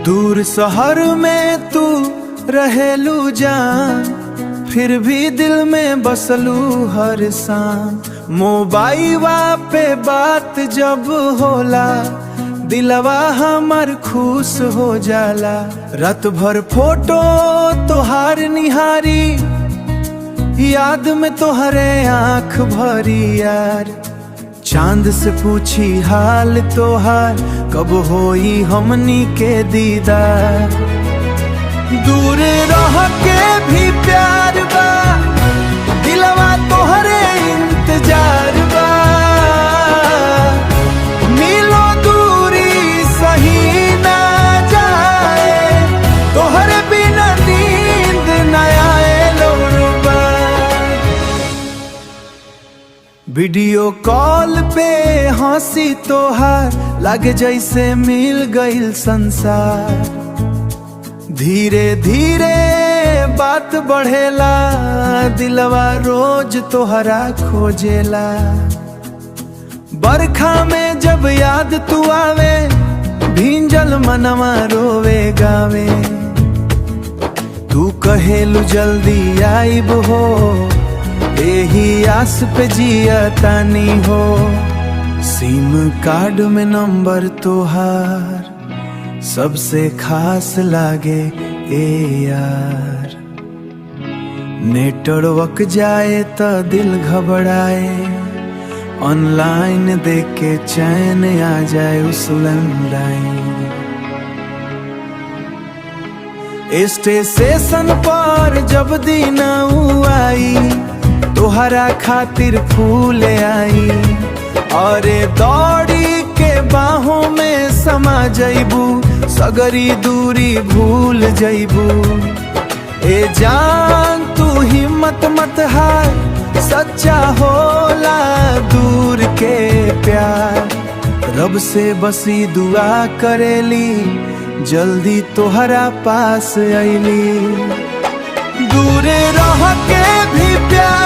दूर शहर में तू रहेलू जान, फिर भी दिल में बसलू हर शाम। मोबाइलवा पे बात जब होला, दिलवा हमर खुश हो जाला। रात भर फोटो तोहार निहारी, याद में तोहरे आँख भरी यार। चांद से पूछी हाल तोहार, कब होई हमनी के दीदार। दूर रह के भी प्यार बा, दिलवा तोहरे इंतजार बा। मिलो दूरी सही ना जाए, तोहरे बिना नींद न आए लोरुबा। वीडियो कॉल पे हंसी तोहार, लागे जैसे मिल गइल संसार। धीरे धीरे बात बढ़ेला, दिलवा रोज तोहरा खोजेला। बरखा में जब याद तू आवे, भींजल मनवा रोवे गावे। तू कहेलू जल्दी आइब हो, एही आस पे जिया तानी हो। सिम कार्ड में नंबर तोहार सबसे खास लागे ए यार। नेटवर्क जाए तो दिल घबराए, ऑनलाइन देख के चैन आ जाए उस लैंडलाइन। स्टेशन पर जब दिन आई, तोहरा खातिर फूल आई। और दौड़ी के बाहों में समा जइबू, सगरी दूरी भूल जइबू। ए जान तू हिम्मत मत हार, सच्चा होला दूर के प्यार। रब से बसी दुआ करेली, जल्दी तोहरा पास अइली। दूर रह के भी प्यार